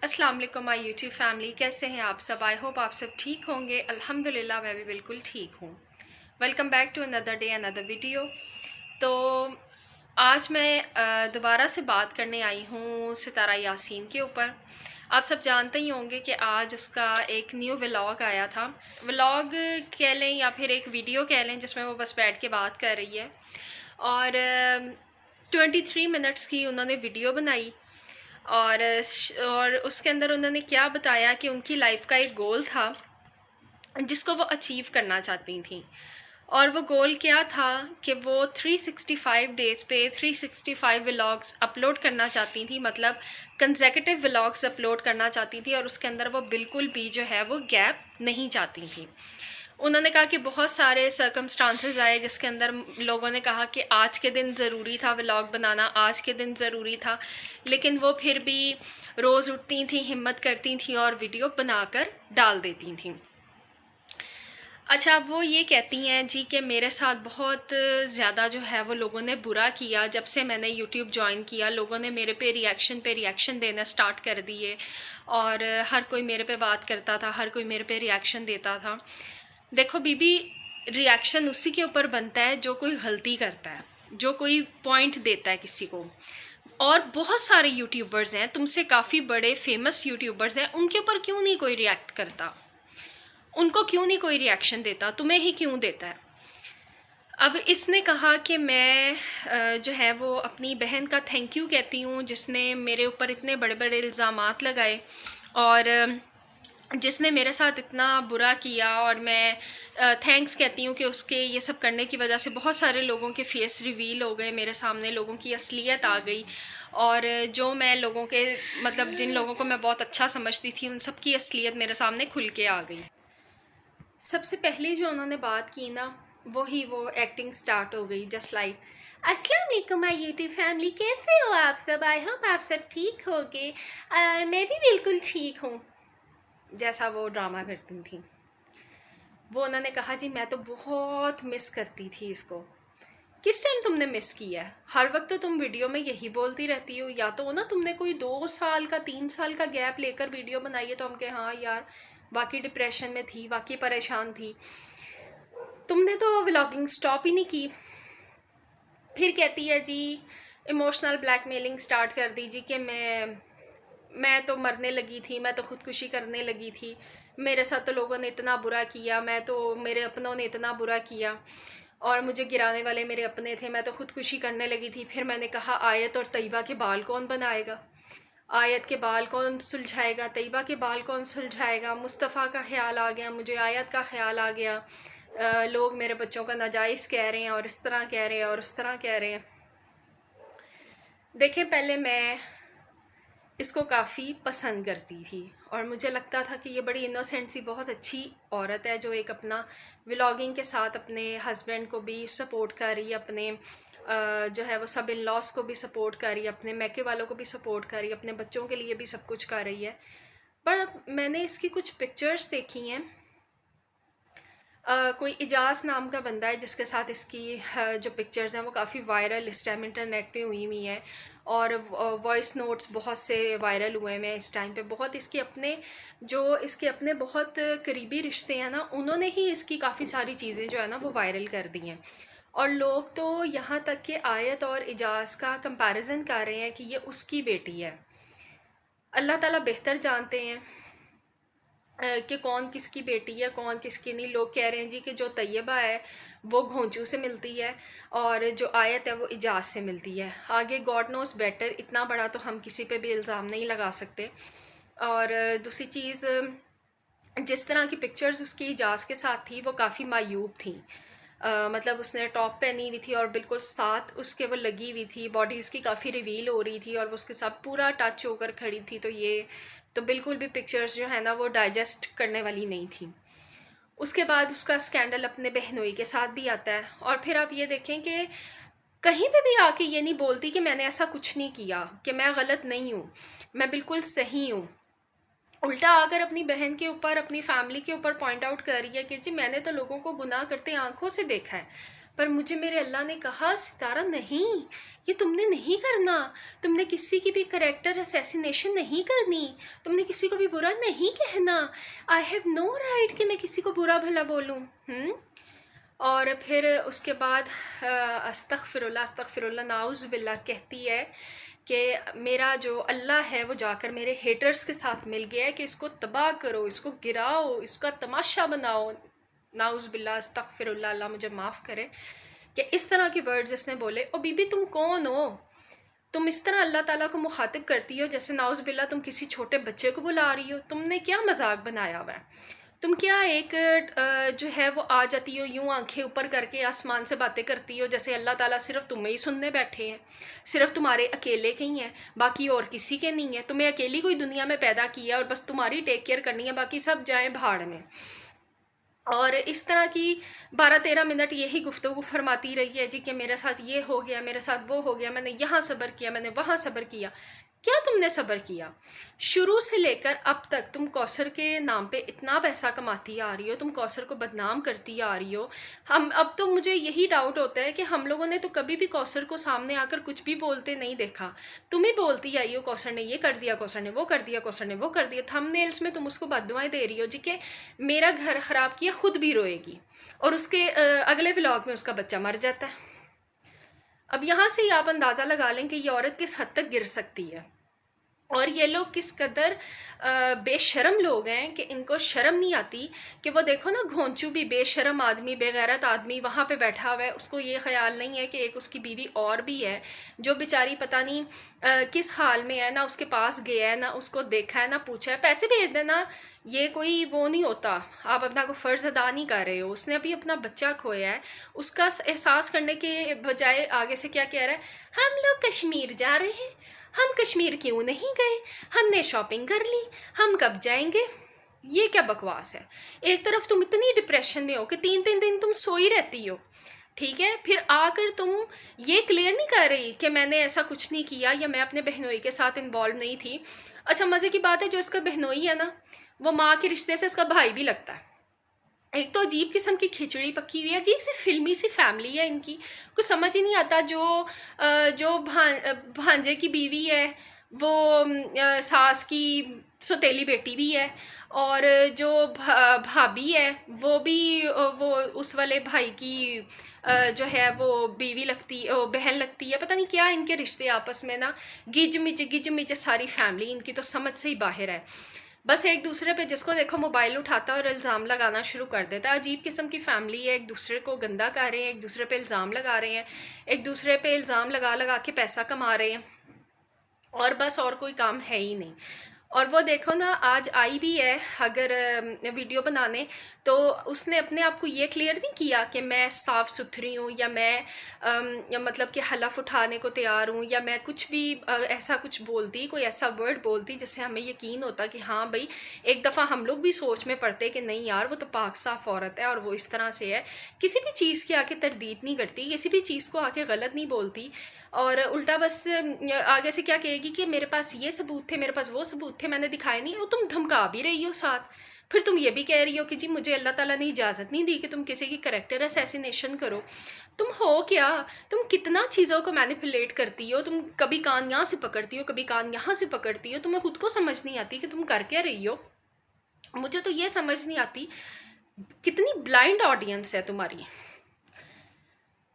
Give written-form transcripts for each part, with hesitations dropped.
अस्सलाम वालेकुम my YouTube family, कैसे हैं आप सब। आई होप आप सब ठीक होंगे। अल्हम्दुलिल्लाह मैं भी बिल्कुल ठीक हूँ। Welcome back to another day another video. तो आज मैं दोबारा से बात करने आई हूँ सितारा यासीन के ऊपर। आप सब जानते ही होंगे कि आज उसका एक न्यू व्लॉग आया था। व्लॉग कह लें या फिर एक वीडियो कह लें, जिसमें वो बस बैठ के बात कर रही है। और 23 मिनट्स की उन्होंने वीडियो बनाई। और उसके अंदर उन्होंने क्या बताया कि उनकी लाइफ का एक गोल था जिसको वो अचीव करना चाहती थी। और वो गोल क्या था कि वो 365 डेज़ पे 365 व्लॉग्स अपलोड करना चाहती थी, मतलब कंसेक्यूटिव व्लॉग्स अपलोड करना चाहती थी। और उसके अंदर वो बिल्कुल भी जो है वो गैप नहीं चाहती थी। उन्होंने कहा कि बहुत सारे सर्कमस्टांसेस आए जिसके अंदर लोगों ने कहा कि आज के दिन ज़रूरी था व्लॉग बनाना, आज के दिन ज़रूरी था, लेकिन वो फिर भी रोज़ उठती थी, हिम्मत करती थी और वीडियो बनाकर डाल देती थी। अच्छा, वो ये कहती हैं जी कि मेरे साथ बहुत ज़्यादा जो है वो लोगों ने बुरा किया। जब से मैंने यूट्यूब ज्वाइन किया, लोगों ने मेरे पे रिएक्शन देना स्टार्ट कर दिए। और हर कोई मेरे पे बात करता था, हर कोई मेरे पे रिएक्शन देता था। देखो बीबी, रिएक्शन उसी के ऊपर बनता है जो कोई गलती करता है, जो कोई पॉइंट देता है किसी को। और बहुत सारे यूट्यूबर्स हैं, तुमसे काफ़ी बड़े फेमस यूट्यूबर्स हैं, उनके ऊपर क्यों नहीं कोई रिएक्ट करता? उनको क्यों नहीं कोई रिएक्शन देता? तुम्हें ही क्यों देता है? अब इसने कहा कि मैं जो है वो अपनी बहन का थैंक यू कहती हूँ, जिसने मेरे ऊपर इतने बड़े बड़े इल्ज़ामात लगाए और जिसने मेरे साथ इतना बुरा किया। और मैं थैंक्स कहती हूँ कि उसके ये सब करने की वजह से बहुत सारे लोगों के फेस रिवील हो गए मेरे सामने, लोगों की असलियत आ गई। और जो मैं लोगों के मतलब जिन लोगों को मैं बहुत अच्छा समझती थी, उन सब की असलियत मेरे सामने खुल के आ गई। सबसे पहले जो उन्होंने बात की ना, वो एक्टिंग स्टार्ट हो गई, जस्ट लाइक अस्सलाम वालेकुम माय यूट्यूब फैमिली, कैसे हो आप सब। आई होप आप सब ठीक होगे और मैं भी बिल्कुल ठीक हूँ, जैसा वो ड्रामा करती थी। वो उन्होंने कहा जी मैं तो बहुत मिस करती थी इसको। किस टाइम तुमने मिस किया है? हर वक्त तो तुम वीडियो में यही बोलती रहती हो। या तो ना तुमने कोई 2 साल का 3 साल का गैप लेकर वीडियो बनाई है तो हम कहे हाँ यार वाकई डिप्रेशन में थी, वाकई परेशान थी। तुमने तो व्लॉगिंग स्टॉप ही नहीं की। फिर कहती है जी इमोशनल ब्लैकमेलिंग स्टार्ट कर दी जी कि मैं तो मरने लगी थी, मैं तो खुदकुशी करने लगी थी, मेरे साथ तो लोगों ने इतना बुरा किया, मैं तो मेरे अपनों ने इतना बुरा किया और मुझे गिराने वाले मेरे अपने थे, मैं तो खुदकुशी करने लगी थी। फिर मैंने कहा आयत और तैयबा के बाल कौन बनाएगा, आयत के बाल कौन सुलझाएगा, तैयबा के बाल कौन सुलझाएगा। मुस्तफ़ा का ख्याल आ गया मुझे, आयत का ख्याल आ गया। लोग मेरे बच्चों का नाजायज़ कह रहे हैं और इस तरह कह रहे हैं और उस तरह कह रहे हैं। देखें, पहले मैं इसको काफ़ी पसंद करती थी और मुझे लगता था कि ये बड़ी इनोसेंट सी बहुत अच्छी औरत है, जो एक अपना व्लॉगिंग के साथ अपने हस्बैंड को भी सपोर्ट कर रही है, अपने जो है वो सब इन लॉस को भी सपोर्ट कर रही है, अपने मैके वालों को भी सपोर्ट कर रही है, अपने बच्चों के लिए भी सब कुछ कर रही है। पर मैंने इसकी कुछ पिक्चर्स देखी हैं। कोई इजाज़ नाम का बंदा है जिसके साथ इसकी जो पिक्चर्स हैं वो काफ़ी वायरल इस टाइम इंटरनेट पे हुई हैं। और वॉइस नोट्स बहुत से वायरल हुए हैं इस टाइम पे। बहुत इसके अपने बहुत करीबी रिश्ते हैं ना, उन्होंने ही इसकी काफ़ी सारी चीज़ें जो है ना वो वायरल कर दी हैं। और लोग तो यहाँ तक कि आयत और इजाज़ का कंपैरिजन कर रहे हैं कि ये उसकी बेटी है। अल्लाह ताला बेहतर जानते हैं कि कौन किसकी बेटी है, कौन किसकी नहीं। लोग कह रहे हैं जी कि जो तैयबा है वो घोंचू से मिलती है और जो आयत है वो इजाज़ से मिलती है। आगे गॉड नोस बेटर, इतना बड़ा तो हम किसी पे भी इल्ज़ाम नहीं लगा सकते। और दूसरी चीज़, जिस तरह की पिक्चर्स उसकी इजाज़ के साथ थी वो काफ़ी मायूब थी। मतलब उसने टॉप पहनी हुई थी और बिल्कुल साथ उसके वो लगी हुई थी, बॉडी उसकी काफ़ी रिवील हो रही थी और वो उसके साथ पूरा टच होकर खड़ी थी। तो ये तो बिल्कुल भी पिक्चर्स जो है ना वो डाइजेस्ट करने वाली नहीं थी। उसके बाद उसका स्कैंडल अपने बहनोई के साथ भी आता है। और फिर आप ये देखें कि कहीं पे भी आके ये नहीं बोलती कि मैंने ऐसा कुछ नहीं किया, कि मैं गलत नहीं हूँ, मैं बिल्कुल सही हूँ। उल्टा आकर अपनी बहन के ऊपर, अपनी फैमिली के ऊपर पॉइंट आउट कर रही है कि जी मैंने तो लोगों को गुनाह करते आंखों से देखा है, पर मुझे मेरे अल्लाह ने कहा, सितारा नहीं, ये तुमने नहीं करना, तुमने किसी की भी करेक्टर असैसिनेशन नहीं करनी, तुमने किसी को भी बुरा नहीं कहना, आई हैव नो राइट कि मैं किसी को बुरा भला बोलूँ। और फिर उसके बाद अस्तगफिरुल्लाह अस्तगफिरुल्लाह नाउज़ बिल्लाह कहती है कि मेरा जो अल्लाह है वो जाकर मेरे हेटर्स के साथ मिल गया है कि इसको तबाह करो, इसको गिराओ, इसका तमाशा बनाओ। नाउज़ बिल्लाह अस्तगफिरुल्लाह, अल्लाह मुझे माफ़ करे कि इस तरह के वर्ड्स इसने बोले। ओ बीबी तुम कौन हो? तुम इस तरह अल्लाह ताला को मुखातिब करती हो जैसे नाउज़ बिल्लाह तुम किसी छोटे बच्चे को बुला रही हो। तुमने क्या मजाक बनाया हुआ है? तुम क्या एक जो है वो आ जाती हो यूं आंखें ऊपर करके आसमान से बातें करती हो जैसे अल्लाह ताला सिर्फ तुम्हें ही सुनने बैठे हैं, सिर्फ तुम्हारे अकेले के ही हैं, बाकी और किसी के नहीं है। तुम्हें अकेली कोई दुनिया में पैदा किया और बस तुम्हारी टेक केयर करनी है, बाकी सब जाएं भाड़ में। और इस तरह की 12-13 मिनट यही गुफ्तगू फरमाती रही है जी कि मेरे साथ ये हो गया, मेरे साथ वो हो गया, मैंने यहाँ सब्र किया, मैंने वहाँ सब्र किया। क्या तुमने सब्र किया? शुरू से लेकर अब तक तुम कौसर के नाम पे इतना पैसा कमाती आ रही हो, तुम कौसर को बदनाम करती आ रही हो। हम अब तो मुझे यही डाउट होता है कि हम लोगों ने तो कभी भी कौसर को सामने आकर कुछ भी बोलते नहीं देखा। तुम ही बोलती आई हो कौसर ने ये कर दिया, कौसर ने वो कर दिया, कौसर ने वो कर दिया। थंबनेल्स में तुम उसको बददुआएं दे रही हो जी कि मेरा घर ख़राब किया, खुद भी रोएगी, और उसके अगले व्लॉग में उसका बच्चा मर जाता है। अब यहाँ से ही आप अंदाज़ा लगा लें कि ये औरत किस हद तक गिर सकती है। और ये लोग किस कदर बेशरम लोग हैं कि इनको शर्म नहीं आती कि वो देखो ना, घोंचू भी बेशरम आदमी, बेगैरत आदमी वहाँ पे बैठा हुआ है, उसको ये ख्याल नहीं है कि एक उसकी बीवी और भी है जो बेचारी पता नहीं किस हाल में है, ना उसके पास गया है, ना उसको देखा है, ना पूछा है। पैसे भेज देना ये कोई वो नहीं होता, आप अपना को फ़र्ज़ अदा नहीं कर रहे हो। उसने अभी अपना बच्चा खोया है, उसका एहसास करने के बजाय आगे से क्या कह रहा है, हम लोग कश्मीर जा रहे हैं, हम कश्मीर क्यों नहीं गए, हमने शॉपिंग कर ली, हम कब जाएंगे। ये क्या बकवास है? एक तरफ तुम इतनी डिप्रेशन में हो कि 3-3 दिन तुम सोई रहती हो, ठीक है, फिर आकर तुम ये क्लियर नहीं कर रही कि मैंने ऐसा कुछ नहीं किया या मैं अपने बहनोई के साथ इन्वॉल्व नहीं थी। अच्छा मज़े की बात है, जो इसका बहनोई है ना, वो माँ के रिश्ते से इसका भाई भी लगता है। एक तो अजीब किस्म की खिचड़ी पकी हुई है, अजीब सी फिल्मी सी फैमिली है इनकी, कुछ समझ ही नहीं आता। जो भांजे की बीवी है वो सास की सौतेली बेटी भी है, और जो भाभी है वो भी वो उस वाले भाई की जो है वो बीवी लगती, बहन लगती है। पता नहीं क्या इनके रिश्ते आपस में ना, गिज मिच सारी फैमिली इनकी तो समझ से ही बाहर है। बस एक दूसरे पे जिसको देखो मोबाइल उठाता है और इल्ज़ाम लगाना शुरू कर देता है। अजीब किस्म की फैमिली है, एक दूसरे को गंदा कर रहे हैं, एक दूसरे पे इल्ज़ाम लगा रहे हैं, एक दूसरे पे इल्ज़ाम लगा लगा के पैसा कमा रहे हैं, और बस और कोई काम है ही नहीं। और वो देखो ना, आज आई भी है अगर वीडियो बनाने, तो उसने अपने आप को ये क्लियर नहीं किया कि मैं साफ़ सुथरी हूँ, या मैं या मतलब कि हलफ उठाने को तैयार हूँ, या मैं कुछ भी ऐसा कुछ बोलती, कोई ऐसा वर्ड बोलती जिससे हमें यकीन होता कि हाँ भाई, एक दफ़ा हम लोग भी सोच में पड़ते कि नहीं यार वो तो पाक साफ़ औरत है और वो इस तरह से है। किसी भी चीज़ की आके तरदीद नहीं करती, किसी भी चीज़ को आके गलत नहीं बोलती, और उल्टा बस आगे से क्या कहेगी कि मेरे पास ये सबूत थे, मेरे पास वो सबूत थे, मैंने दिखाए नहीं। वो तुम धमका भी रही हो साथ, फिर तुम ये भी कह रही हो कि जी मुझे अल्लाह ताला ने इजाज़त नहीं दी कि तुम किसी की करेक्टर असैसिनेशन करो। तुम हो क्या? तुम कितना चीज़ों को मैनिपुलेट करती हो, तुम कभी कान यहाँ से पकड़ती हो, कभी कान यहाँ से पकड़ती हो, तुम्हें खुद को समझ नहीं आती कि तुम कर क्या रही हो। मुझे तो ये समझ नहीं आती कितनी ब्लाइंड ऑडियंस है तुम्हारी।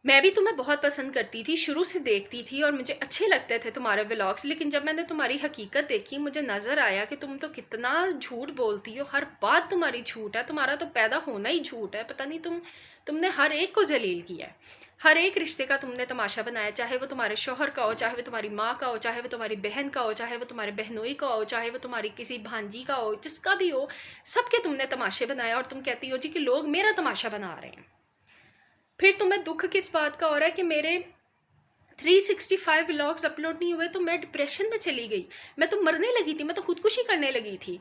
मैं भी तुम्हें बहुत पसंद करती थी, शुरू से देखती थी और मुझे अच्छे लगते थे तुम्हारे व्लॉग्स, लेकिन जब मैंने तुम्हारी हकीकत देखी मुझे नज़र आया कि तुम तो कितना झूठ बोलती हो, हर बात तुम्हारी झूठ है, तुम्हारा तो पैदा होना ही झूठ है। पता नहीं तुमने हर एक को जलील किया है, हर एक रिश्ते का तुमने तमाशा बनाया, चाहे वो तुम्हारे शोहर का हो, चाहे वो तुम्हारी माँ का हो, चाहे वो तुम्हारी बहन का हो, चाहे वो तुम्हारे बहनोई का हो, चाहे वो तुम्हारी किसी भांजी का हो, जिसका भी हो, सबके तुमने तमाशे बनाया, और तुम कहती हो जी कि लोग मेरा तमाशा बना रहे हैं। फिर तुम्हें दुख किस बात का हो रहा है कि मेरे 365 व्लॉग्स अपलोड नहीं हुए तो मैं डिप्रेशन में चली गई, मैं तो मरने लगी थी, मैं तो खुदकुशी करने लगी थी।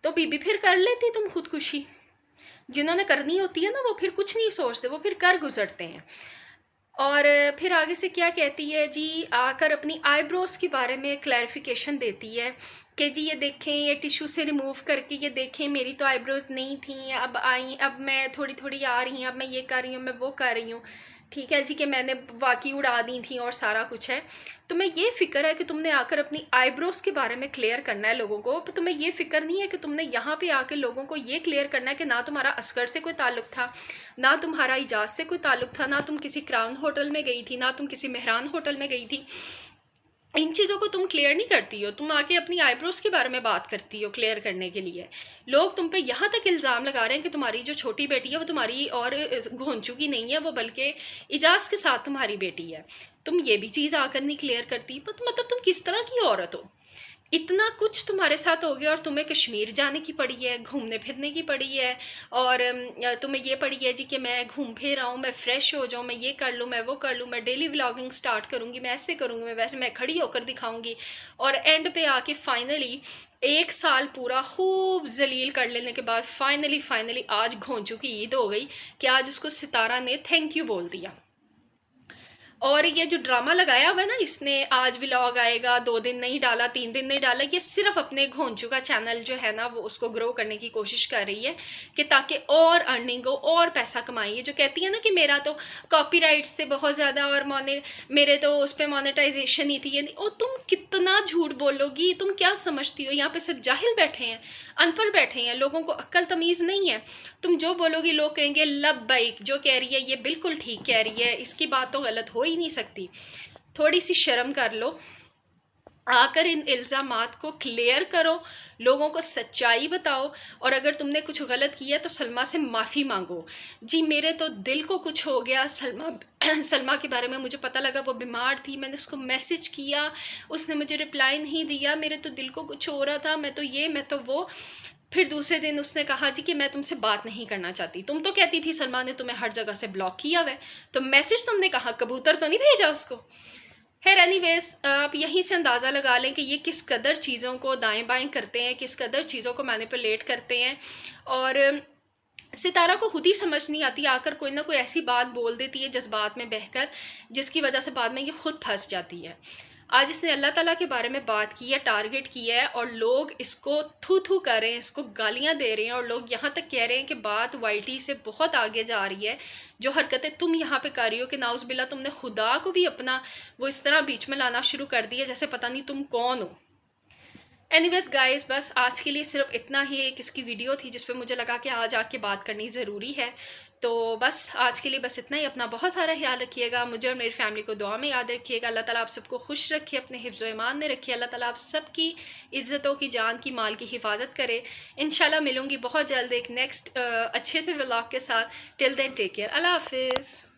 तो बीबी फिर कर लेती तुम खुदकुशी, जिन्होंने करनी होती है ना वो फिर कुछ नहीं सोचते, वो फिर कर गुजरते हैं। और फिर आगे से क्या कहती है जी, आकर अपनी आईब्रोज के बारे में क्लैरिफिकेशन देती है कि जी ये देखें, ये टिश्यू से रिमूव करके ये देखें, मेरी तो आईब्रोज नहीं थी, अब आई, अब मैं थोड़ी थोड़ी आ रही हैं, अब मैं ये कर रही हूँ, मैं वो कर रही हूँ। ठीक है जी, कि मैंने वाकई उड़ा दी थी और सारा कुछ है। तुम्हें ये फ़िक्र है कि तुमने आकर अपनी आईब्रोज़ के बारे में क्लियर करना है लोगों को, पर तुम्हें ये फ़िक्र नहीं है कि तुमने यहाँ पे आके लोगों को ये क्लियर करना है कि ना तुम्हारा असगर से कोई ताल्लुक था, ना तुम्हारा इजाज़ से कोई ताल्लुक था, ना तुम किसी क्राउन होटल में गई थी, ना तुम किसी मेहरान होटल में गई थी। इन चीज़ों को तुम क्लियर नहीं करती हो, तुम आके अपनी आईब्रोज़ के बारे में बात करती हो क्लियर करने के लिए। लोग तुम पे यहाँ तक इल्ज़ाम लगा रहे हैं कि तुम्हारी जो छोटी बेटी है वो तुम्हारी और घोंचू की नहीं है, वो बल्कि इजाज़ के साथ तुम्हारी बेटी है। तुम ये भी चीज़ आकर नहीं क्लियर करती, पर मतलब तुम किस तरह की औरत हो? इतना कुछ तुम्हारे साथ हो गया और तुम्हें कश्मीर जाने की पड़ी है, घूमने फिरने की पड़ी है, और तुम्हें ये पड़ी है जी कि मैं घूम फिर आऊँ, मैं फ़्रेश हो जाऊँ, मैं ये कर लूँ, मैं वो कर लूँ, मैं डेली व्लॉगिंग स्टार्ट करूँगी, मैं ऐसे करूँगी, मैं वैसे, मैं खड़ी होकर दिखाऊँगी। और एंड पे आके फाइनली 1 साल पूरा खूब ज़लील कर लेने के बाद फाइनली आज घोंचू की ईद हो गई कि आज उसको सितारा ने थैंक यू बोल दिया। और ये जो ड्रामा लगाया हुआ है ना इसने, आज व्लॉग आएगा, 2 दिन नहीं डाला, 3 दिन नहीं डाला, ये सिर्फ अपने घोंचू का चैनल जो है ना वो उसको ग्रो करने की कोशिश कर रही है कि ताकि और अर्निंग हो और पैसा कमाइए। जो कहती है ना कि मेरा तो कॉपीराइट्स थे बहुत ज़्यादा और मेरे तो उस पर मोनेटाइजेशन ही थी, यानी और तुम कितना झूठ बोलोगी, तुम क्या समझती हो? यहाँ पे सब जाहिल बैठे हैं, अनपढ़ बैठे हैं, लोगों को अक्ल तमीज़ नहीं है। तुम जो बोलोगी लोग कहेंगे लब्बैक, जो कह रही है ये बिल्कुल ठीक कह रही है, इसकी बात तो गलत हो ही नहीं सकती। थोड़ी सी शर्म कर लो, आकर इन इल्ज़ामात को क्लियर करो, लोगों को सच्चाई बताओ, और अगर तुमने कुछ गलत किया तो सलमा से माफ़ी मांगो। जी मेरे तो दिल को कुछ हो गया, सलमा के बारे में मुझे पता लगा वो बीमार थी, मैंने उसको मैसेज किया, उसने मुझे रिप्लाई नहीं दिया, मेरे तो दिल को कुछ हो रहा था, मैं तो ये मैं तो वो। फिर दूसरे दिन उसने कहा जी कि मैं तुमसे बात नहीं करना चाहती। तुम तो कहती थी सलमा ने तुम्हें हर जगह से ब्लॉक किया हुआ है, तो मैसेज तुमने कहा, कबूतर तो नहीं भेजा उसको? खैर एनीवेज, आप यहीं से अंदाज़ा लगा लें कि ये किस कदर चीज़ों को दाएं बाएं करते हैं, किस कदर चीज़ों को मैनिपुलेट करते हैं। और सितारा को खुद ही समझ नहीं आती, आकर कोई ना कोई ऐसी बात बोल देती है जज्बात में बहकर, जिसकी वजह से बाद में ये खुद फंस जाती है। आज इसने अल्लाह ताला के बारे में बात की है, टारगेट किया है, और लोग इसको थू थू कर रहे हैं, इसको गालियां दे रहे हैं, और लोग यहाँ तक कह रहे हैं कि बात वाईटी से बहुत आगे जा रही है। जो हरकतें तुम यहाँ पे कर रही हो कि नाउज़बिल्ला, तुमने खुदा को भी अपना वो इस तरह बीच में लाना शुरू कर दिया जैसे पता नहीं तुम कौन हो। एनीवेज गाइस, बस आज के लिए सिर्फ इतना ही एक इसकी वीडियो थी जिस पे मुझे लगा कि आज आके बात करनी ज़रूरी है। तो बस आज के लिए बस इतना ही। अपना बहुत सारा ख्याल रखिएगा, मुझे और मेरी फैमिली को दुआ में याद रखिएगा। अल्लाह ताला आप सबको खुश रखे, अपने हिफ्ज़ ईमान में रखिए। अल्लाह ताला आप सबकी इज़्ज़तों की, जान की, माल की हिफाजत करे। इंशाल्लाह मिलूँगी बहुत जल्द एक नेक्स्ट अच्छे से व्लॉग के साथ। टिल देन टेक केयर, अल्लाह हाफिज़।